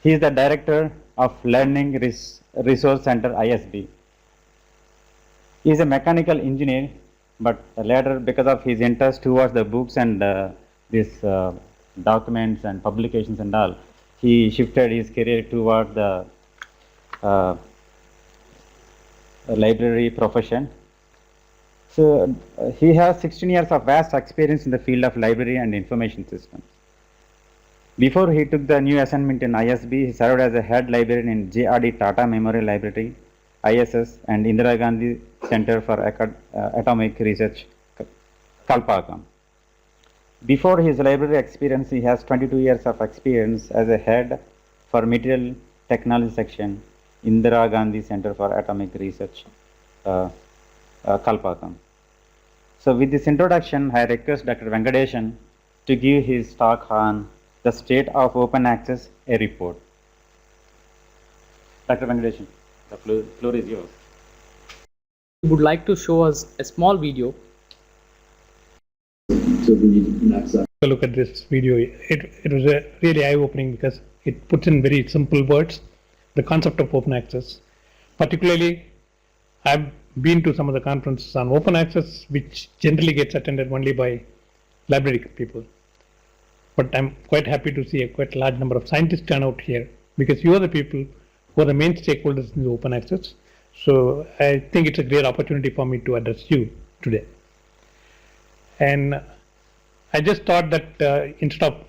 He is the director of Learning Resource Center ISB. He is a mechanical engineer, but later, because of his interest towards the books and these documents and publications and all, he shifted his career toward the library profession. So he has 16 years of vast experience in the field of library and information systems. Before he took the new assignment in ISB, he served as a head librarian in J.R.D. Tata Memorial Library, ISS, and Indira Gandhi Center for Atomic Research, Kalpakkam. Before his library experience, he has 22 years of experience as a head for Material Technology Section, Indira Gandhi Center for Atomic Research, Kalpakkam. So with this introduction, I request Dr. Venkadesan to give his talk on the state of open access, a report. Dr. Venkadesan, the floor is yours. We would like to show us a small video. Look at this video. It was a really eye-opening because it puts in very simple words the concept of open access. Particularly, I've been to some of the conferences on open access, which generally gets attended only by library people. But I'm quite happy to see a quite large number of scientists turn out here, because you are the people who are the main stakeholders in the open access. So I think it's a great opportunity for me to address you today. And I just thought that instead of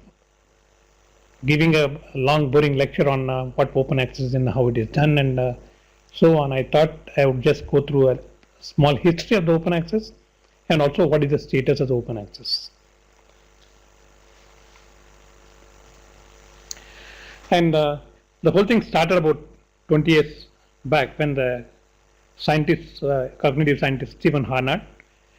giving a long boring lecture on what open access is and how it is done and so on, I thought I would just go through a small history of the open access and also what is the status of the open access. And the whole thing started about 20 years back when the scientist, cognitive scientist Stephen Harnad,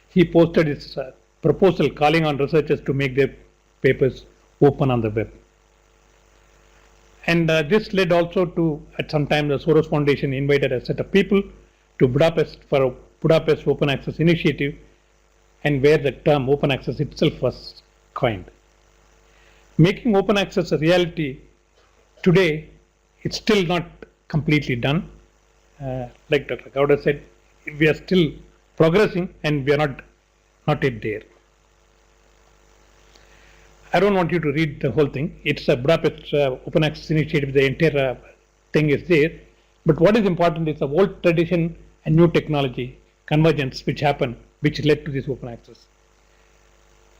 he posted his proposal calling on researchers to make their papers open on the web. And this led also to, at some time, the Soros Foundation invited a set of people to Budapest for a Budapest Open Access Initiative, and where the term open access itself was coined. Making open access a reality today, it's still not completely done. Like Dr. Gowda said, we are still progressing and we are not yet there. I don't want you to read the whole thing. It's a Budapest Open Access Initiative. The entire thing is there. But what is important is the old tradition and new technology convergence which happened, which led to this open access.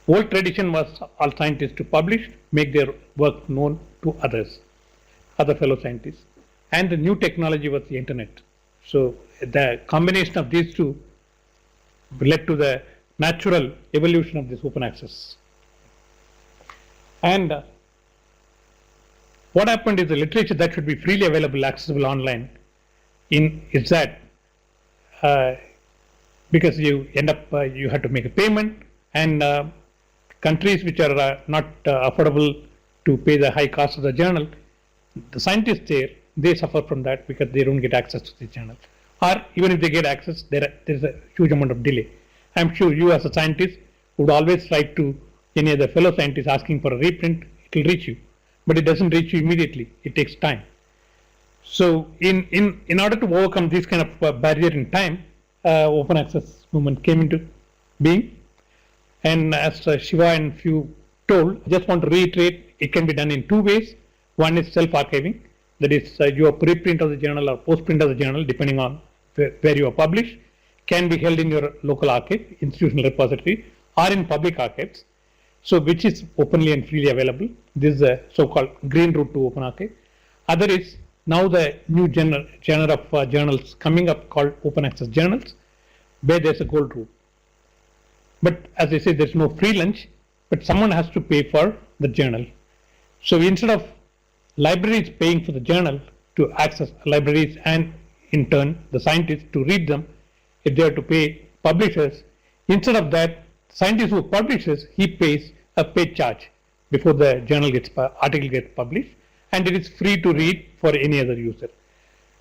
Old tradition was all scientists to publish, make their work known to others, other fellow scientists. And the new technology was the internet. So the combination of these two led to the natural evolution of this open access. And what happened is the literature that should be freely available, accessible online, is that because you end up, you have to make a payment, and countries which are not affordable to pay the high cost of the journal, the scientists there, they suffer from that because they don't get access to the journal. Or even if they get access, there is a huge amount of delay. I'm sure you as a scientist would always write to any other fellow scientist asking for a reprint, it will reach you. But it doesn't reach you immediately, it takes time. So in order to overcome this kind of barrier in time, open access movement came into being. And as Shiva and few told, I just want to reiterate, it can be done in two ways. One is self-archiving, that is your preprint of the journal or postprint of the journal, depending on where you are published, can be held in your local archive, institutional repository, or in public archives. So which is openly and freely available. This is a so-called green route to open archive. Other is now the new genre of journals coming up called open access journals, where there's a gold route. But as I say, there's no free lunch, but someone has to pay for the journal. So instead of libraries paying for the journal to access libraries and in turn the scientists to read them, if they have to pay publishers, instead of that, scientist who publishes, he pays a paid charge before the article gets published, and it is free to read for any other user.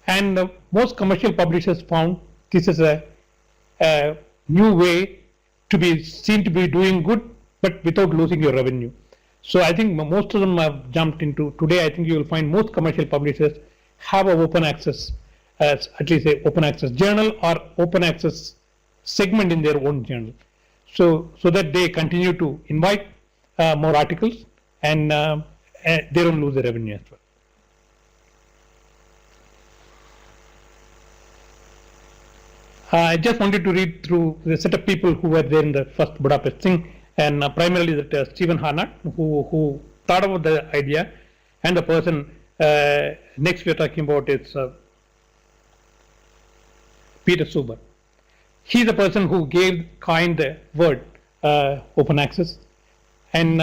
And most commercial publishers found this is a new way to be seen to be doing good, but without losing your revenue. So I think most of them have jumped into today. I think you will find most commercial publishers have a open access, as at least a open access journal or open access segment in their own journal. So that they continue to invite more articles and they don't lose the revenue as well. I just wanted to read through the set of people who were there in the first Budapest thing, and primarily that Stephen Harnett, who thought about the idea, and the person next we are talking about is Peter Suber. He's the person who coined the word open access, and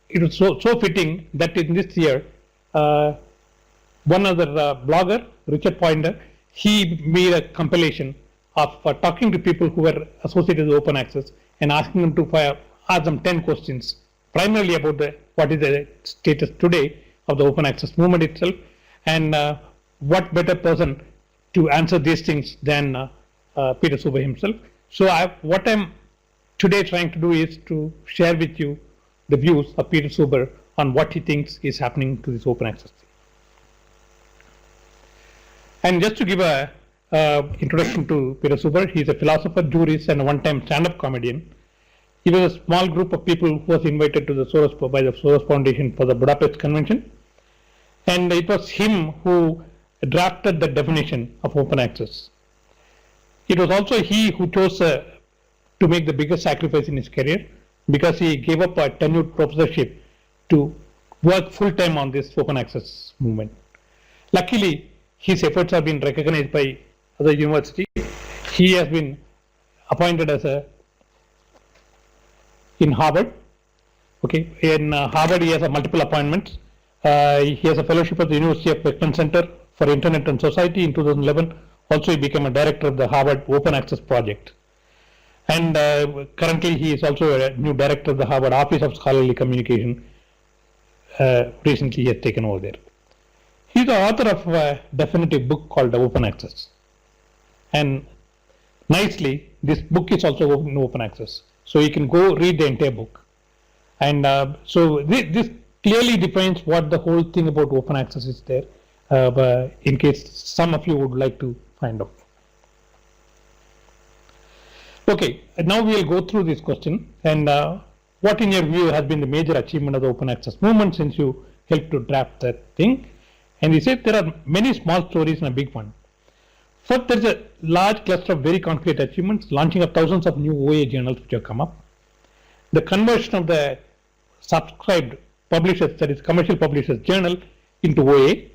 it was so fitting that in this year, one other blogger, Richard Pointer, he made a compilation of talking to people who were associated with open access and asking them to ask them 10 questions, primarily about what is the status today of the open access movement itself, and what better person to answer these things than Peter Suber himself. So what I'm today trying to do is to share with you the views of Peter Suber on what he thinks is happening to this open access thing. And just to give a introduction to Peter Suber, he's a philosopher, jurist, and a one-time stand-up comedian. He was a small group of people who was invited to by the Soros Foundation for the Budapest Convention, and it was him who drafted the definition of open access. It was also he who chose to make the biggest sacrifice in his career, because he gave up a tenured professorship to work full-time on this open access movement. Luckily, his efforts have been recognized by other universities. He has been appointed as in Harvard. Okay, in Harvard he has multiple appointments. He has a fellowship at the University of Bentley Center for Internet and Society in 2011. Also, he became a director of the Harvard Open Access Project. And currently he is also a new director of the Harvard Office of Scholarly Communication. Recently he has taken over there. He is the author of a definitive book called Open Access. And nicely, this book is also in open access. So you can go read the entire book. And so this clearly defines what the whole thing about open access is there, in case some of you would like to find out. Okay, now we will go through this question, and what in your view has been the major achievement of the open access movement since you helped to draft that thing? And he said there are many small stories and a big one. First, there is a large cluster of very concrete achievements, launching of thousands of new OA journals which have come up. The conversion of the subscribed publishers, that is commercial publishers journal, into OA.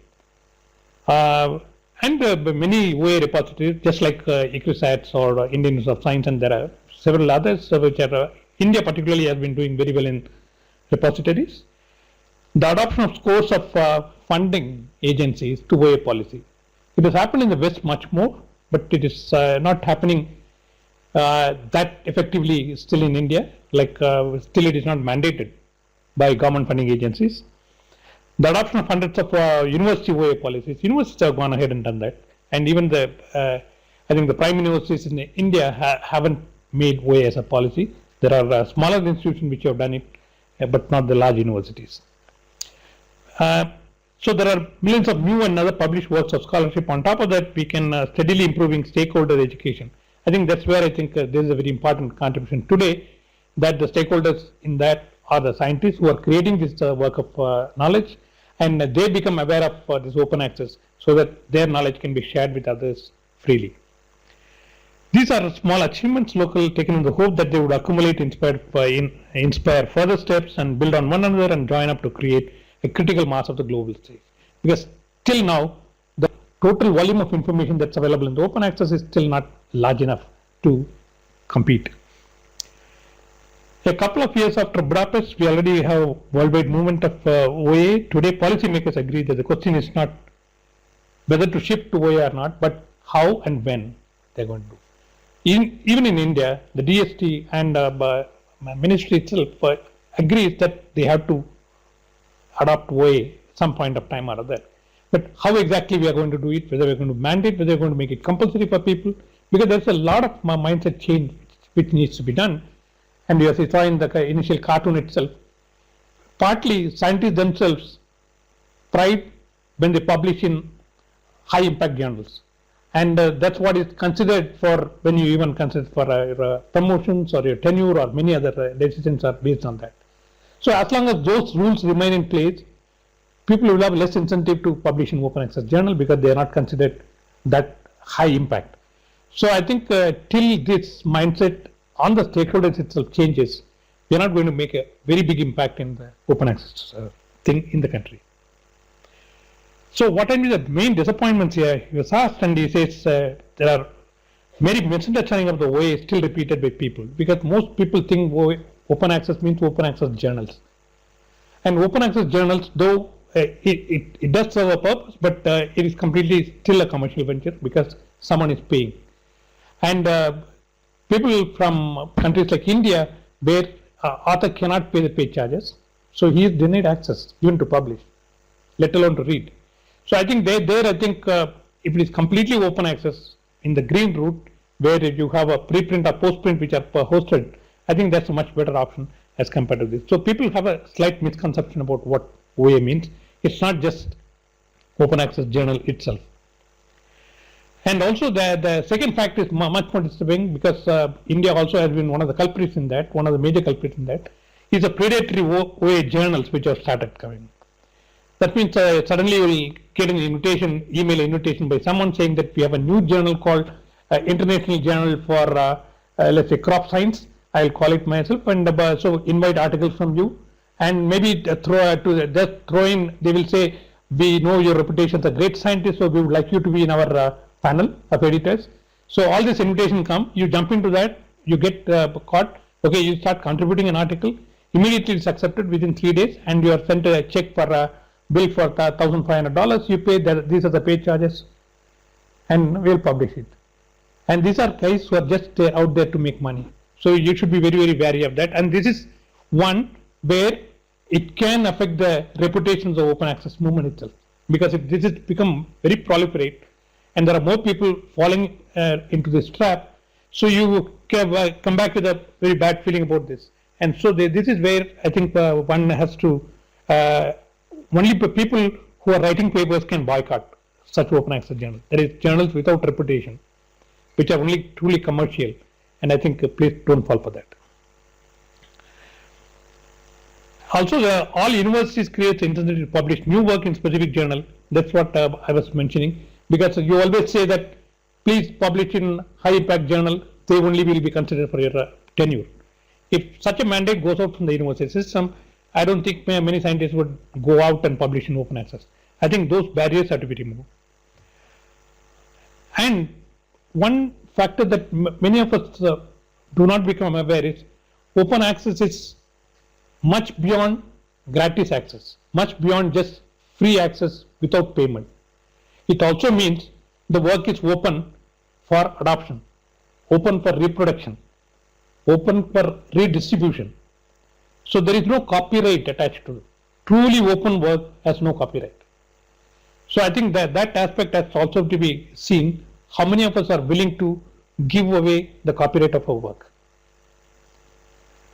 And many OA repositories, just like ICRISAT or Indian Institute of Science, and there are several others which are, India particularly has been doing very well in repositories. The adoption of scores of funding agencies to OA policy. It has happened in the West much more, but it is not happening that effectively still in India, like still it is not mandated by government funding agencies. The adoption of hundreds of university OA policies. Universities have gone ahead and done that, and even the I think the prime universities in India haven't made OA as a policy. There are smaller institutions which have done it, but not the large universities. So there are millions of new and other published works of scholarship. On top of that, we can steadily improving stakeholder education. I think that's where I think there is a very important contribution today, that the stakeholders in that are the scientists who are creating this work of knowledge, and they become aware of this open access so that their knowledge can be shared with others freely. These are small achievements, local, taken in the hope that they would accumulate, inspire further steps, and build on one another and join up to create a critical mass of the global stage. Because till now, the total volume of information that's available in the open access is still not large enough to compete. A couple of years after Budapest, we already have worldwide movement of OA. Today, policymakers agree that the question is not whether to shift to OA or not, but how and when they're going to do. Even in India, the DST and ministry itself agrees that they have to adopt OA some point of time or other. But how exactly we are going to do it, whether we are going to mandate, whether we are going to make it compulsory for people, because there's a lot of mindset change which needs to be done. And as you saw in the initial cartoon itself, partly scientists themselves pride when they publish in high impact journals. And that's what is considered for when you even consider for promotions or your tenure or many other decisions are based on that. So as long as those rules remain in place, people will have less incentive to publish in open access journal because they are not considered that high impact. So I think till this mindset on the stakeholders itself changes, we are not going to make a very big impact in the open access thing in the country. So what are the main disappointments here? He was asked and he says there are many misunderstanding of the OA still repeated by people because most people think open access means open access journals. And open access journals, though it does serve a purpose, but it is completely still a commercial venture because someone is paying. And people from countries like India, where author cannot pay the paid charges, so he is denied access even to publish, let alone to read. So I think if it is completely open access in the green route, where you have a preprint or postprint which are hosted, I think that's a much better option as compared to this. So people have a slight misconception about what OA means. It's not just open access journal itself. And also the second fact is much more disturbing because India also has been one of the culprits in that, one of the major culprits in that, is the predatory OA journals which have started coming. That means suddenly you will get an invitation, email invitation by someone saying that we have a new journal called International Journal for let's say crop science. I'll call it myself, and so invite articles from you, and maybe throw in. They will say, we know your reputation as a great scientist, so we would like you to be in our panel of editors. So all this invitation come, you jump into that, you get caught. Okay, you start contributing an article. Immediately it's accepted within 3 days, and you are sent a check for a bill for $1,500. You pay that. These are the paid charges, and we'll publish it. And these are guys who are just out there to make money. So you should be very, very wary of that. And this is one where it can affect the reputations of open access movement itself. Because if this has become very proliferate and there are more people falling into this trap, so you come back with a very bad feeling about this. And so this is where I think one has to, only people who are writing papers can boycott such open access journals. There is journals without reputation, which are only truly commercial. And I think please don't fall for that. Also, all universities create the incentive to publish new work in specific journal. That's what I was mentioning, because you always say that please publish in high impact journal, they only will be considered for your tenure. If such a mandate goes out from the university system, I don't think many scientists would go out and publish in open access. I think those barriers have to be removed. And one factor that many of us do not become aware is open access is much beyond gratis access, much beyond just free access without payment. It also means the work is open for adoption, open for reproduction, open for redistribution. So there is no copyright attached to it. Truly open work has no copyright. So I think that aspect has also to be seen. How many of us are willing to give away the copyright of our work?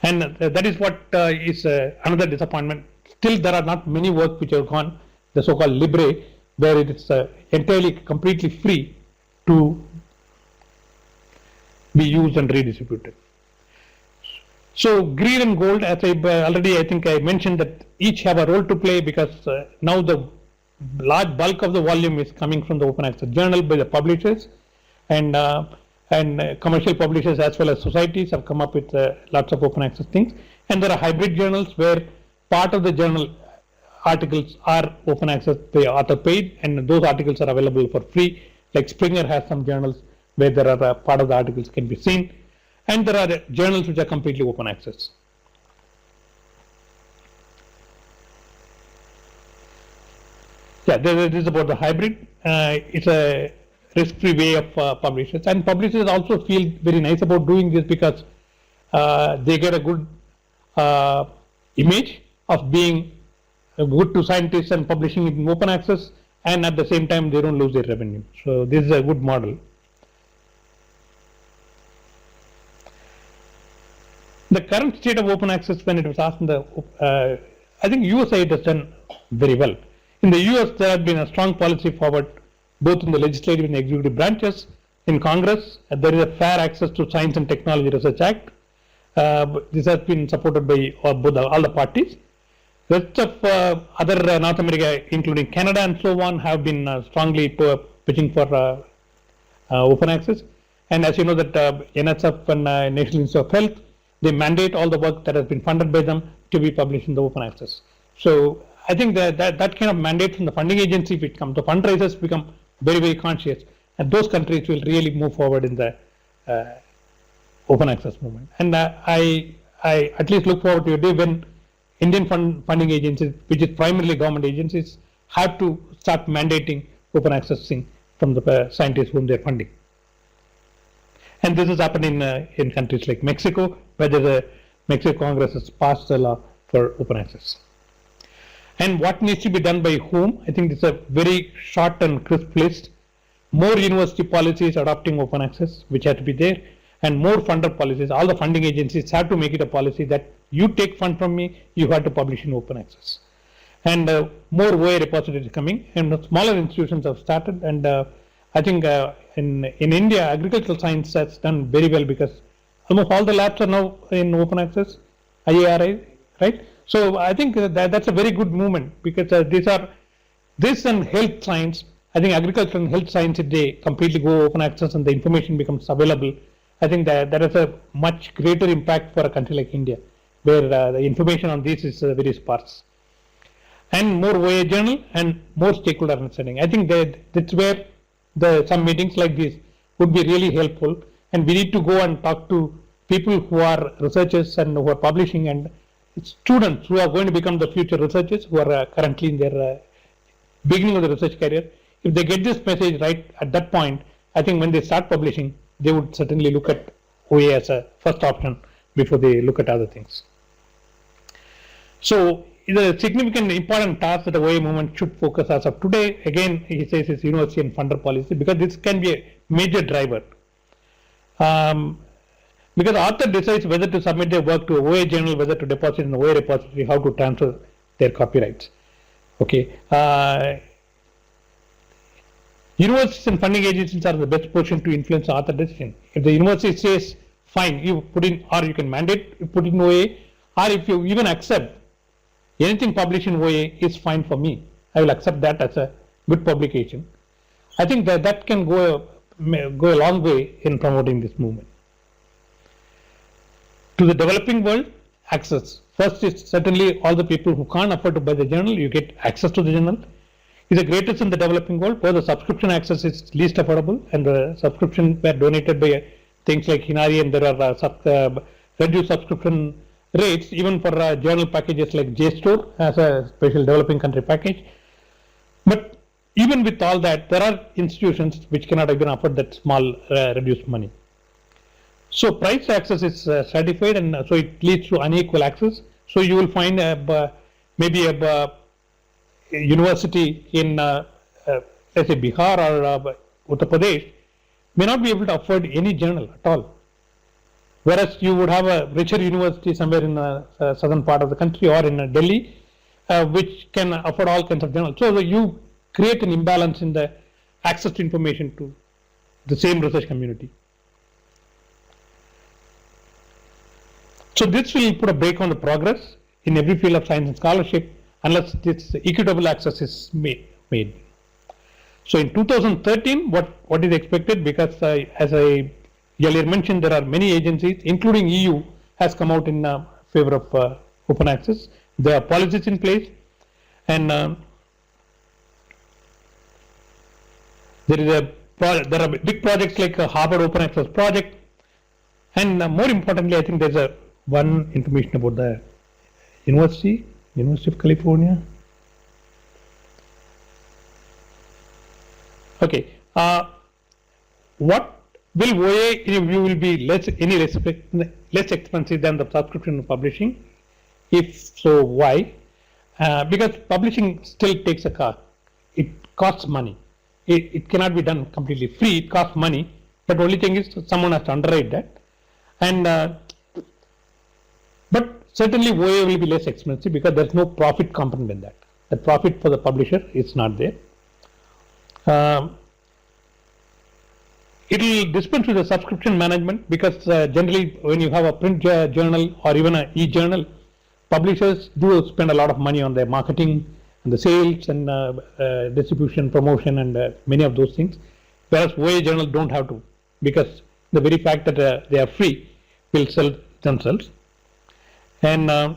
And that is what is another disappointment. Still there are not many works which have gone the so-called libre, where it is entirely completely free to be used and redistributed. So green and gold, as I already I think I mentioned, that each have a role to play, because now the large bulk of the volume is coming from the open access journal by the publishers, and commercial publishers as well as societies have come up with lots of open access things. And there are hybrid journals where part of the journal articles are open access, they are author paid, and those articles are available for free. Like Springer has some journals where there are part of the articles can be seen, and there are journals which are completely open access. Yeah, this is about the hybrid. It's a risk-free way of publishers, and publishers also feel very nice about doing this, because they get a good image of being good to scientists and publishing it in open access, and at the same time they don't lose their revenue. So this is a good model. The current state of open access, when it was asked in the I think USA has done very well. In the US, there has been a strong policy forward both in the legislative and executive branches. In Congress, there is a Fair Access to Science and Technology Research Act. This has been supported by all the parties. Rest of other North America, including Canada and so on, have been strongly pitching for open access. And as you know that NSF and National Institute of Health, they mandate all the work that has been funded by them to be published in the open access. So I think that kind of mandate from the funding agency, if it comes, the fundraisers become very, very conscious, and those countries will really move forward in the open access movement. And I at least look forward to a day when Indian funding agencies, which is primarily government agencies, have to start mandating open accessing from the scientists whom they are funding. And this has happened in countries like Mexico, where the Mexico Congress has passed a law for open access. And what needs to be done by whom? I think it's a very short and crisp list. More university policies adopting open access, which have to be there, and more funder policies. All the funding agencies have to make it a policy that you take fund from me, you have to publish in open access. And more OA repositories coming, and the smaller institutions have started. And I think in India, agricultural science has done very well because almost all the labs are now in open access, IARI, right? So I think that's a very good movement because this and health science. I think agriculture and health science, if they completely go open access and the information becomes available, I think that is a much greater impact for a country like India, where the information on this is very sparse. And more OA journal and more stakeholder understanding. I think that's where some meetings like this would be really helpful, and we need to go and talk to people who are researchers and who are publishing, and students who are going to become the future researchers who are currently in their beginning of the research career. If they get this message right at that point, I think when they start publishing, they would certainly look at OA as a first option before they look at other things. So the significant important task that the OA movement should focus as of today, again, he says, is university and funder policy, because this can be a major driver. Because the author decides whether to submit their work to a OA journal, whether to deposit in the OA repository, how to transfer their copyrights. Okay. Universities and funding agencies are the best position to influence the author decision. If the university says, fine, you put in, or you can mandate, you put in OA, or if you even accept anything published in OA is fine for me, I will accept that as a good publication. I think that can go a long way in promoting this movement. To the developing world, access. First is certainly all the people who can't afford to buy the journal, you get access to the journal. Is the greatest in the developing world, where the subscription access is least affordable, and the subscription were donated by things like Hinari, and there are reduced subscription rates even for journal packages like JSTOR as a special developing country package. But even with all that, there are institutions which cannot even afford that small reduced money. So price access is stratified, and so it leads to unequal access. So you will find maybe a university in let's say Bihar or Uttar Pradesh may not be able to afford any journal at all, whereas you would have a richer university somewhere in the southern part of the country or in Delhi which can afford all kinds of journals. So you create an imbalance in the access to information to the same research community. So this will put a brake on the progress in every field of science and scholarship unless this equitable access is made. So in 2013, what is expected, because as I earlier mentioned, there are many agencies, including EU, has come out in favor of open access. There are policies in place, and there are big projects like Harvard Open Access Project, and more importantly, I think there's one information about the University of California. Okay, what will OA in your view will be less expensive than the subscription of publishing? If so, why? Because publishing still takes a cost. It costs money. It cannot be done completely free. It costs money. But only thing is someone has to underwrite that. And but certainly OA will be less expensive because there's no profit component in that. The profit for the publisher is not there. It will dispense with the subscription management because generally when you have a print journal or even an e-journal, publishers do spend a lot of money on their marketing and the sales and distribution, promotion and many of those things, whereas OA journal don't have to, because the very fact that they are free will sell themselves. And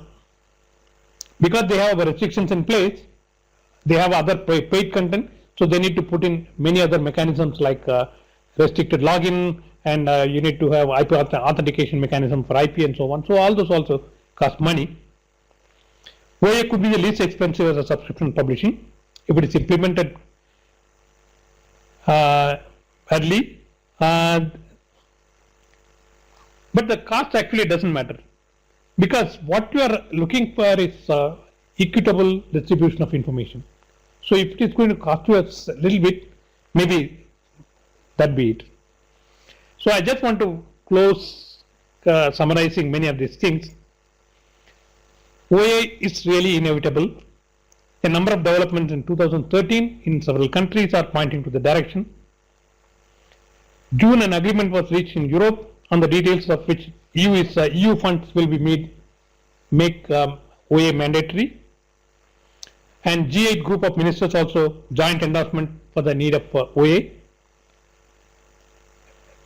because they have restrictions in place, they have other paid content, so they need to put in many other mechanisms like restricted login, and you need to have IP authentication mechanism for IP and so on. So all those also cost money. OA could be the least expensive as a subscription publishing if it is implemented early. But the cost actually doesn't matter, because what you are looking for is equitable distribution of information. So if it is going to cost you a little bit, maybe that be it. So I just want to close summarizing many of these things. OA is really inevitable. A number of developments in 2013 in several countries are pointing to the direction. June, an agreement was reached in Europe on the details of which EU funds will be make OA mandatory. And G8 group of ministers also joint endorsement for the need of OA.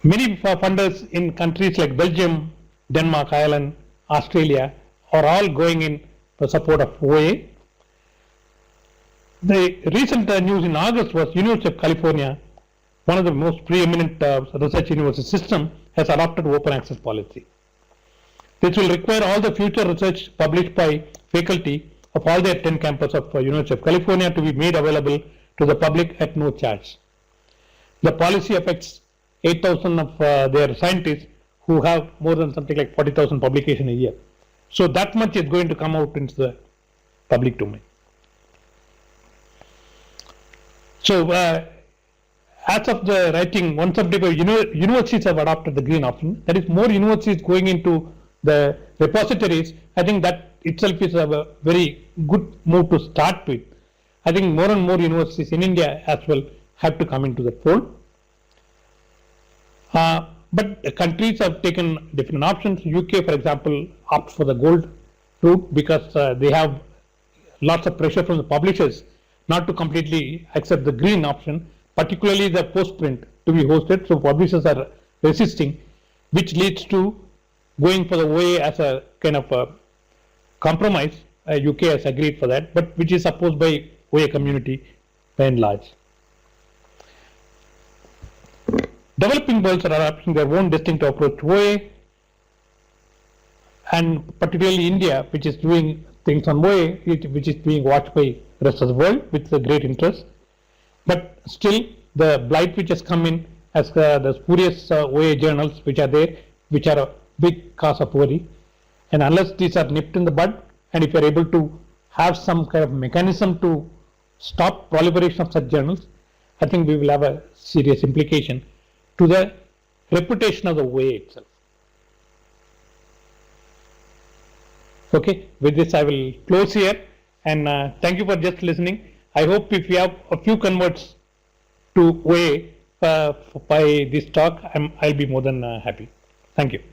Many funders in countries like Belgium, Denmark, Ireland, Australia are all going in for support of OA. The recent news in August was University of California, one of the most preeminent research university system, has adopted open access policy. This will require all the future research published by faculty of all their 10 campuses of University of California to be made available to the public at no charge. The policy affects 8,000 of their scientists who have more than something like 40,000 publications a year. So that much is going to come out into the public domain. So as of the writing, one subject, universities have adopted the green option. That is, more universities going into the repositories. I think that itself is a very good move to start with. I think more and more universities in India as well have to come into the fold. But countries have taken different options. UK, for example, opts for the gold route because they have lots of pressure from the publishers not to completely accept the green option, particularly the post-print to be hosted. So publishers are resisting, which leads to going for the OA as a kind of a compromise. UK has agreed for that, but which is opposed by OA community by and large. Developing worlds are adopting their own distinct approach to OA, and particularly India, which is doing things on OA, which is being watched by the rest of the world with great interest. But still, the blight which has come in as the spurious OA journals which are there, which are a big cause of worry. And unless these are nipped in the bud, and if you are able to have some kind of mechanism to stop proliferation of such journals, I think we will have a serious implication to the reputation of the OA itself. Okay, with this I will close here, and thank you for just listening. I hope if you have a few converts to OA by this talk, I'll be more than happy. Thank you.